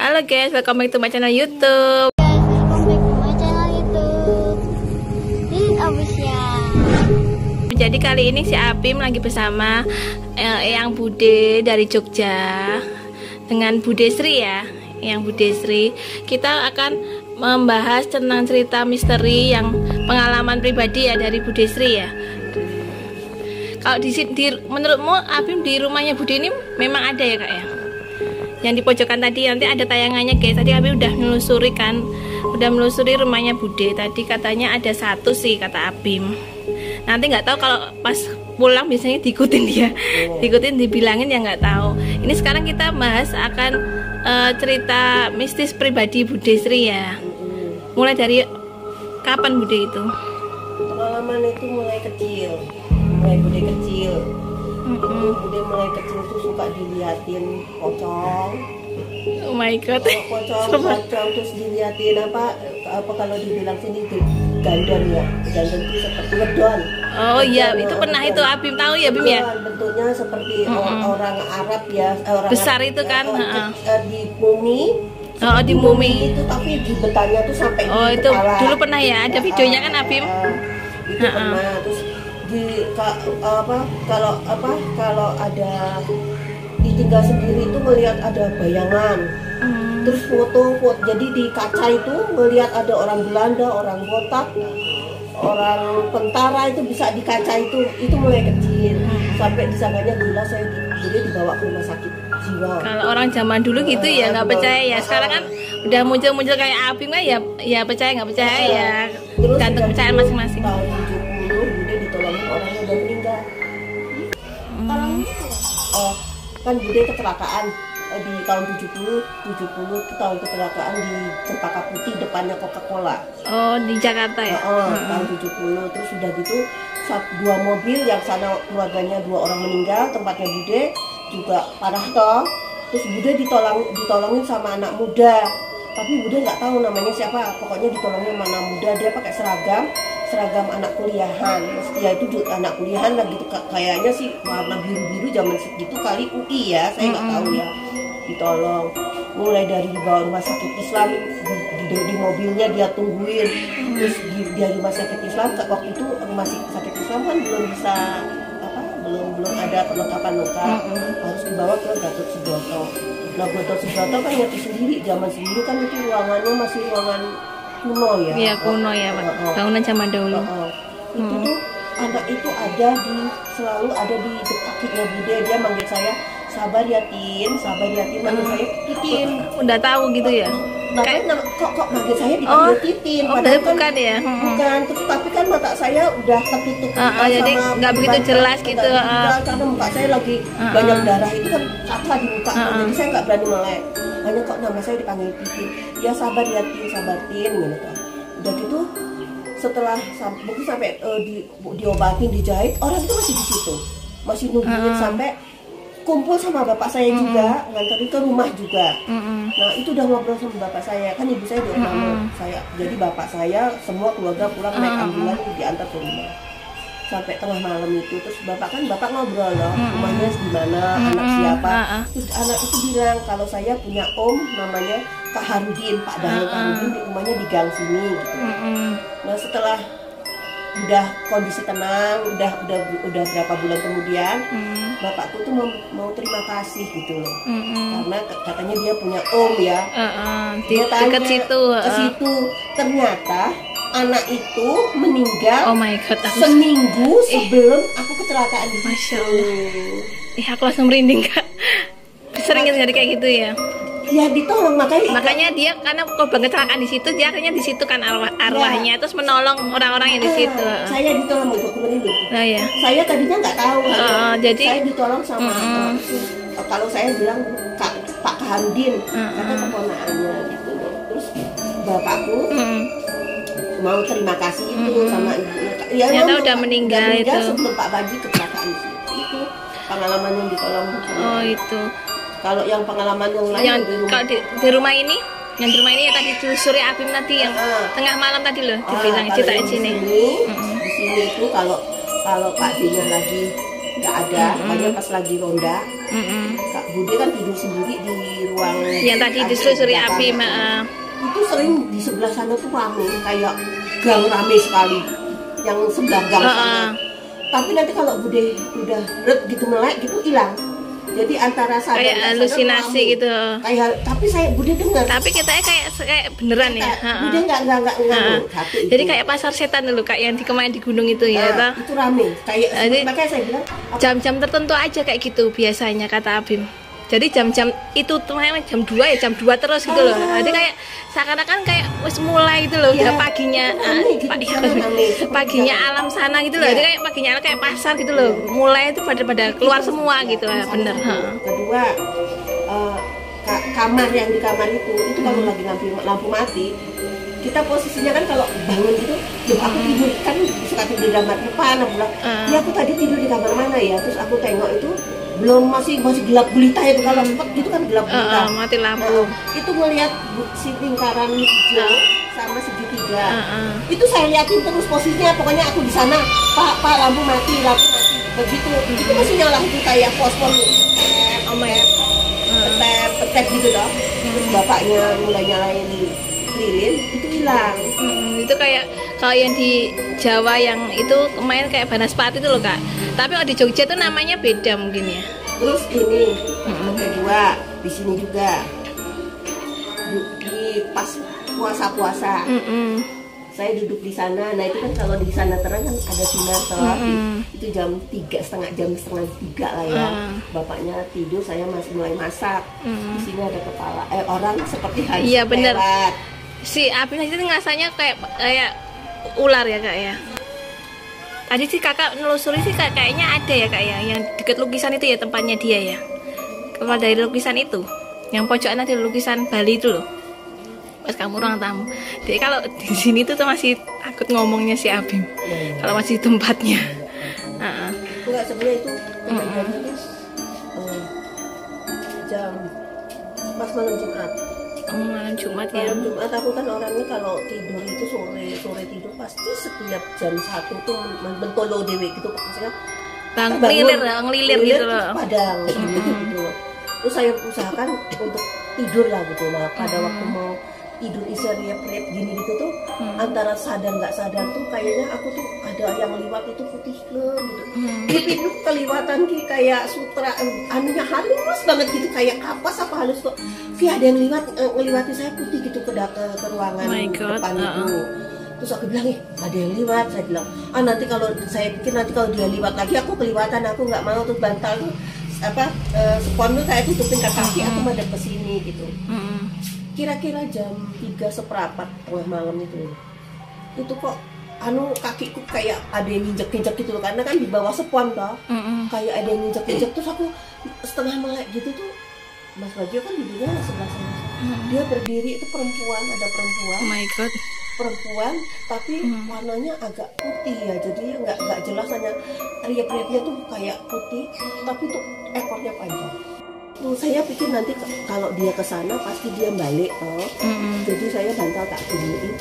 Halo guys, welcome back to my channel YouTube. Jadi kali ini si Apim lagi bersama Eyang Bude dari Jogja dengan Bude Sri ya, Eyang Bude Sri. Kita akan membahas tentang cerita misteri yang pengalaman pribadi ya dari Bude Sri ya. Kalau menurutmu Apim di rumahnya Bude ini memang ada ya kak ya? Yang di pojokan tadi nanti ada tayangannya guys. Tadi Apim udah menelusuri kan, udah menelusuri rumahnya Bude. Tadi katanya ada satu sih kata Apim. Nanti nggak tahu kalau pas pulang biasanya diikutin dia, diikutin dibilangin ya nggak tahu. Ini sekarang kita bahas akan cerita mistis pribadi Bude Sri ya. Mulai dari kapan Bude itu? Pengalaman itu mulai kecil, Bude kecil. Bude mulai kecil tuh suka diliatin pocong. Oh my god. Pocong terus diliatin apa kalau dibilang sini itu gandon ya. Gandon itu seperti wedon. Oh iya, itu pernah itu Apim tahu ya Bim ya. Bentuknya seperti orang Arab ya, orang besar Arab, itu kan. Di mumi. Oh di mumi. Itu tapi di betahnya tuh sampai oh di itu kepala. dulu pernah ya, ada videonya kan Apim. Itu pernah. Terus kalau ada ditinggal sendiri itu melihat ada bayangan. Terus foto jadi di kaca itu melihat ada orang Belanda, orang botak, orang tentara itu bisa di kaca itu mulai kecil. Sampai disangkanya gila saya jadi dibawa ke rumah sakit jiwa. Kalau orang zaman dulu gitu ya nggak percaya ya. Sekarang kan udah muncul kayak Apim kan ya percaya nggak percaya ya. Gantung kepercayaan masing-masing. Tahun 70 Bude ditolongin orangnya udah meninggal. Kan Bude kecelakaan di tahun 70 itu tahun kecelakaan di Cempaka Putih depannya Coca-Cola. Oh di Jakarta ya? Tahun 70 terus sudah gitu dua mobil yang sana keluarganya 2 orang meninggal, tempatnya Bude juga parah toh. Terus Bude ditolongin sama anak muda, tapi Bude nggak tahu namanya siapa, pokoknya ditolongin sama anak muda. Dia pakai seragam anak kuliahan, ya itu anak kuliahan lah gitu, kayaknya sih warna biru-biru zaman segitu kali UI ya, saya nggak tahu ya. Ditolong mulai dari dibawa rumah sakit Islam, di mobilnya dia tungguin. Terus di rumah sakit Islam waktu itu rumah sakit Islam kan belum bisa belum ada perlengkapan lengkap, harus dibawa ke Gatot Subroto. Nah Gatot Subroto kan ngerti sendiri, zaman sendiri kan itu ruangannya masih ruangan kuno ya. Iya kuno ya Pak, bangunan zaman dahulu. Itu tuh anak itu selalu ada di kakinya Bude. Dia manggil saya sabar ya Tin, manggil saya Titin. Udah tahu gitu ya? Kok manggil saya dipanggil Titin? Padahal kan bukan ya? Bukan, terus tapi kan mata saya udah tertutup jadi nggak begitu jelas gitu. Karena muka saya lagi banyak darah itu kan apa di muka, jadi saya nggak berani melek. Hanya kok nama saya dipanggil Titin. Ya sabar ya Tin, gitu. Udah gitu setelah mungkin sampai diobatin, dijahit, orang itu masih di situ, masih nungguin sampai kumpul sama bapak saya juga, nganterin ke rumah juga. Nah itu udah ngobrol sama bapak saya, kan ibu saya di rumah saya, jadi bapak saya semua keluarga pulang naik ambulan diantar ke rumah sampai tengah malam itu. Terus bapak ngobrol loh, rumahnya di mana, anak siapa. Terus anak itu bilang kalau saya punya om namanya Kak Harudin, Pak Daniel Harudin, di rumahnya di gang sini gitu. Nah setelah udah kondisi tenang, udah berapa bulan kemudian, bapakku tuh mau terima kasih gitu loh, karena katanya dia punya om ya. Dia tanya ke situ, ternyata anak itu meninggal. Oh my god, seminggu sebelum aku kecelakaan di Masya Allah. Aku langsung merinding kak. Sering jadi kayak gitu ya? Ya ditolong, makanya dia karena korban kecelakaan di situ, dia akhirnya di situ kan arwahnya, terus menolong orang-orang yang di situ. Saya ditolong untuk merinding. Nah, ya. Saya tadinya nggak tahu. Jadi saya ditolong sama kalau saya bilang Pak Harudin, kata keponakannya gitu. Terus bapakku mau terima kasih itu sama ibunya. Ya ternyata udah meninggal itu. Sebelum Pak Baji kecelakaan di situ. Itu pengalaman yang ditolong. Oh itu. Kalau yang pengalaman yang lain yang di rumah ini, yang di rumah ini ya tadi telusuri Apim tadi yang tengah malam tadi loh dibilang ceritain sini. Di sini itu kalau Pak Dino lagi nggak ada. Makanya pas lagi ronda, Kak Bude kan tidur sendiri di ruang yang tadi ditelusuri Apim. Itu sering di sebelah sana tuh rame, kayak gang rame sekali, yang sebelah gang sana. Tapi nanti kalau Bude udah red gitu melek gitu hilang. Jadi antara sadar kayak halusinasi gitu. Kayak tapi saya Bude dengar. Tapi kita kayak beneran ya. Bude nggak jadi kayak pasar setan dulu kayak yang kemarin di gunung itu ya. Itu rame. Kayak makanya saya bilang jam-jam tertentu aja kayak gitu biasanya kata Abim. Jadi jam-jam itu tuh jam 2 ya, jam 2 terus gitu loh. Jadi kayak seakan-akan kayak wis mulai gitu loh, udah paginya paginya alam sana gitu loh. Jadi kayak paginya kayak pasar gitu loh. Mulai itu pada keluar semua gitu lah, bener. Kedua, kamar yang di kamar itu kalau lagi lampu mati, kita posisinya kan kalau bangun gitu, aku tidur kan suka tidur di kamar depan, aku bilang, ya aku tadi tidur di kamar mana ya? Terus aku tengok itu belum masih gelap gulita itu, kalau sempat gitu kan gelap gulita. Mati lampu. Itu melihat si lingkaran hijau sama segitiga. Itu saya liatin terus posisinya, pokoknya aku di sana, Pak lampu mati begitu. Itu masih nyala itu kayak pospon petep gitu dong. Terus bapaknya mulai nyalain lilin, itu hilang. Itu kayak kalau yang di Jawa yang itu kemarin kayak Banaspati itu loh Kak. Tapi kalau di Jogja tuh namanya beda mungkin ya. Terus ini kedua di sini juga di pas puasa-puasa. Saya duduk di sana. Nah itu kan kalau di sana terang kan ada sinar itu jam 3, jam setengah 3 lah ya. Bapaknya tidur, saya masih mulai masak. Di sini ada kepala orang seperti hantu. Iya bener. Si Apim itu ngerasanya kayak ular ya Kak ya. Tadi sih kakak nelusuri sih kayaknya ada ya Kak ya, yang deket lukisan itu ya tempatnya dia ya. Keluar dari lukisan itu, yang pojokan ada lukisan Bali itu loh. Pas kamu ruang tamu. Jadi kalau di sini tuh masih takut ngomongnya si Apim. Kalau masih tempatnya. Enggak, sebenarnya itu kejadiannya tuh jam pas malam Jumat. Malam Jumat ya. Malam Jumat aku kan orangnya kalau tidur itu sore tidur pasti setiap jam 1 tuh mentolo dewe gitu, maksudnya ngelilir gitu loh. Padang gitu loh. Terus saya usahakan untuk tidur lah gitu. Nah pada waktu mau tidur riap-riap gini gitu tuh antara sadar nggak sadar tuh kayaknya aku tuh ada yang liwat itu putih gitu. Itu keliwatan kayak sutra anunya halus banget gitu, kayak kapas apa halus kok. Ada yang ngeliwati saya putih gitu ke ruangan depan itu. Terus aku bilang ada yang liwat, saya bilang nanti kalau saya pikir nanti kalau dia liwat lagi aku kelihatan, aku nggak mau tuh bantal tuh spon tuh saya tutupin ke kaki, aku madep ke sini gitu. Kira-kira jam 3:15 tengah malam itu kok kakiku kayak ada yang injek-injek gitu loh, karena kan di bawah spon toh. Kayak ada yang injek-injek, terus aku setengah melek gitu tuh. Mas Bagio kan duduknya sebelah sana. Dia berdiri, itu perempuan, ada perempuan. Oh my god. Perempuan tapi warnanya agak putih ya, jadi nggak jelas, hanya riap-riapnya tuh kayak putih, tapi tuh ekornya panjang. Tuh saya pikir nanti kalau dia ke sana pasti dia balik toh. Jadi saya bantal tak tinggiin.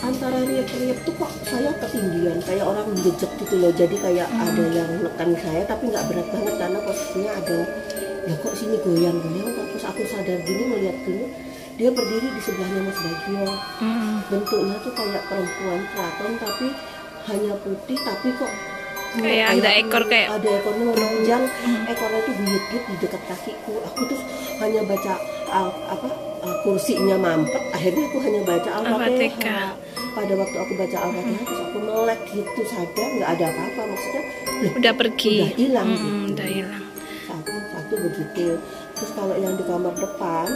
Antara riap-riap tuh kok saya ketinggian, kayak orang menjejek gitu loh. Jadi kayak ada yang menekan saya, tapi nggak berat banget karena posisinya ada. Ya kok sini goyang-goyang, terus aku sadar gini, melihat gini, dia berdiri di sebelahnya Mas Bagio. Bentuknya tuh kayak perempuan keraton tapi hanya putih, tapi kok kayak ada ekor, kayak ada ekornya memanjang, ekornya tuh buyut-buyut di dekat kakiku. Aku tuh hanya baca kursinya mampet, akhirnya aku hanya baca Al-Fatihah. Pada waktu aku baca Al-Fatihah terus aku melek gitu, sadar nggak ada apa-apa, maksudnya udah pergi, udah hilang udah hilang. Satu begitu. Terus kalau yang di kamar depan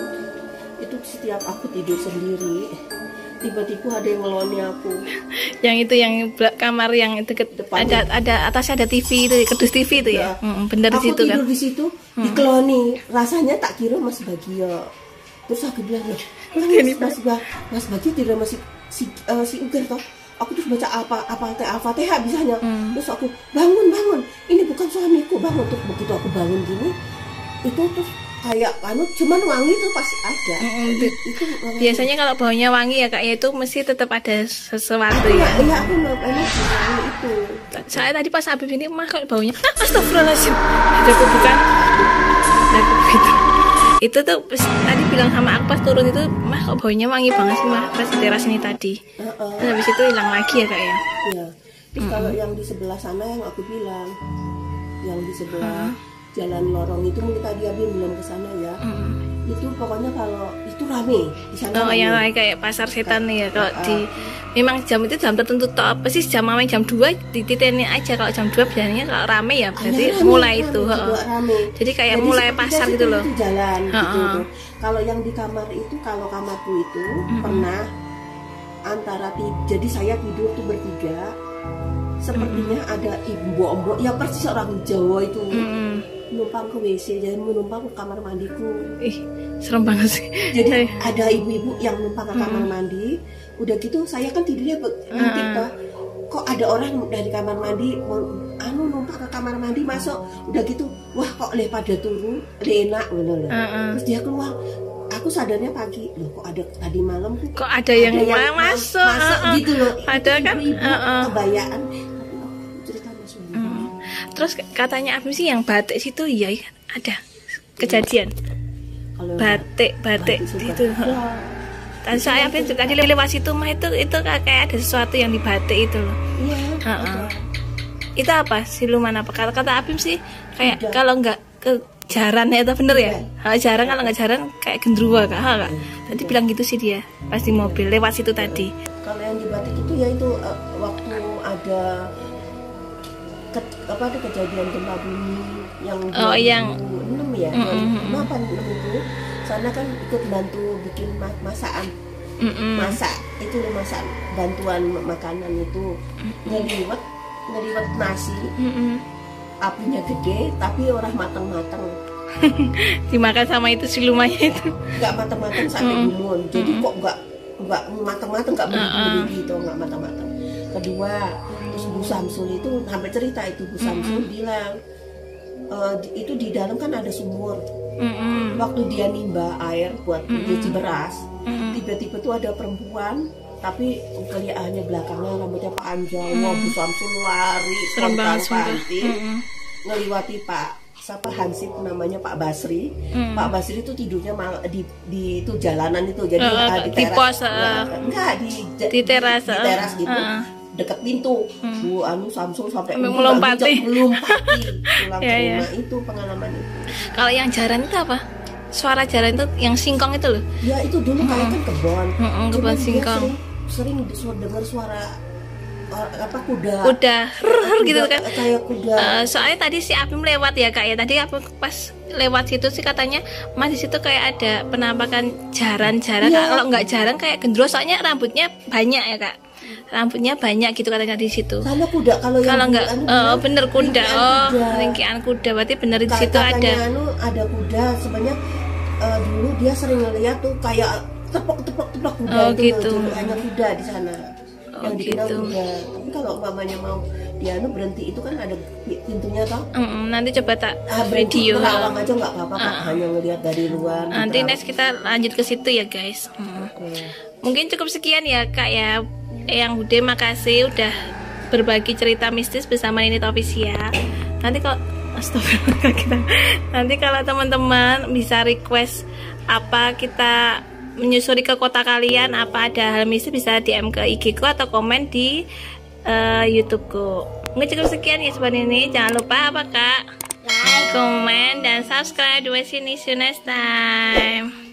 itu setiap aku tidur sendiri tiba-tiba ada yang ngeloni aku. Yang itu yang kamar yang deket ada atasnya ada TV itu, kedus TV itu ya. Bener di situ kan. Aku tidur di situ dikeloni, rasanya tak kira Mas Bagio. Terus aku bilang, Mas Bagio tidak masih si Uger toh. Aku terus baca Al-Fatihah bisanya. Terus aku bangun, ini bukan suamiku, bangun. Terus begitu aku bangun gini, itu terus kayak cuman wangi tuh pasti ada. Itu biasanya kalau baunya wangi ya Kak, ya itu mesti tetap ada sesuatu ya. Iya, aku emang wangi itu. itu. Saya tadi pas Habib ini mah kok baunya astagfirullahaladzim. Ada aku bukan. Itu tuh tadi bilang sama aku pas turun itu mah kok baunya wangi banget sih mah pas di teras ini tadi. Terus habis itu hilang lagi ya kak ya. Iya. Terus kalau yang di sebelah sana yang aku bilang, yang di sebelah jalan lorong itu mungkin tadi Abi belum ke sana ya. Itu pokoknya kalau itu rame di sana. Oh yang kayak pasar setan nih ya kalau di memang jam itu jam tertentu toh apa sih jam main jam 2 di titiknya aja kalau jam 2 biasanya kalau rame ya berarti mulai itu. Jadi kayak mulai pasar gitu loh. Itu jalan gitu. Kalau yang di kamar itu kalau kamarku itu pernah antara jadi saya tidur tuh bertiga. Sepertinya ada ibu yang persis orang Jawa itu numpang ke WC, jadi menumpang ke kamar mandiku. Ih, serem banget sih. Jadi ada ibu-ibu yang numpang ke kamar mandi. Udah gitu saya kan tidurnya nanti kok ada orang dari kamar mandi numpang ke kamar mandi masuk. Udah gitu, wah kok pada turun, enak loh. Terus dia keluar. Aku sadarnya pagi, loh kok ada tadi malam tuh kok ada yang masuk gitu loh. Ada kan kebayaan. Terus katanya apa sih yang batik situ ya ada kejadian batik itu. Dan saya tadi lewat situ mah itu kayak ada sesuatu yang di batik itu loh. Iya. Itu apa siluman apa kata Apim sih kayak kalau nggak ke jaran ya itu bener ya. Jarang kalau nggak jaran kayak gendruwo kak. Tadi bilang gitu sih dia pas di mobil lewat situ tadi. Kalau yang di batik itu ya itu waktu ada ada kejadian gempa bumi yang 2006 ya, 2006 itu sana kan ikut bantu bikin masakan, masak bantuan makanan itu ngeliwet nasi, apinya gede tapi orang matang dimakan sama itu silumannya itu nggak matang sampai gumun, jadi kok nggak matang nggak berdiri gitu, nggak matang. Kedua, terus Bu Samsul itu sampai cerita itu Bu Samsul bilang itu di dalam kan ada sumur. Waktu dia nimba air buat nyuci beras, tiba-tiba tuh ada perempuan tapi kelihatannya belakangnya rambutnya panjang. Bu Samsul lari panting ngeliwati siapa Hansip namanya Pak Basri. Pak Basri itu tidurnya di itu jalanan itu, jadi di teras. Di teras gitu. Dekat pintu, Bu Samsul sampai melompati pulang ke rumah itu pengalaman itu. Kalau yang jaran itu apa? Suara jaran itu yang singkong itu loh. Ya itu dulu kayak kan kebon. Kebon singkong. Sering dengar suara kuda gitu kan kayak kuda. Soalnya tadi si Apim lewat ya kak ya, tadi aku pas lewat situ sih katanya mas di situ kayak ada penampakan jaran. Kalau nggak jaran kayak gendruwo, soalnya rambutnya banyak ya kak. Rambutnya banyak gitu katanya di situ. Sama kuda kalau nggak bener kuda. Ringkian kuda berarti bener di situ ada. Ada kuda sebenarnya dulu dia sering ngeliat tuh kayak tepok kuda itu gitu. Hanya kuda di sana. Yang dikenal kuda. Tapi kalau mamanya mau dia berhenti itu kan ada pintunya toh. Nanti coba tak video. Terawang aja nggak apa-apa, hanya ngelihat dari luar. Nanti next kita lanjut ke situ ya guys. Mungkin cukup sekian ya kak ya. Yang Bude makasih udah berbagi cerita mistis bersama Ninit Official. Nanti kalau teman-teman bisa request apa kita menyusuri ke kota kalian, apa ada hal mistis bisa DM ke IG ku atau komen di YouTube ku. Mungkin cukup sekian ya sobat ini. Jangan lupa apa kak? Like, comment dan subscribe. See you next time.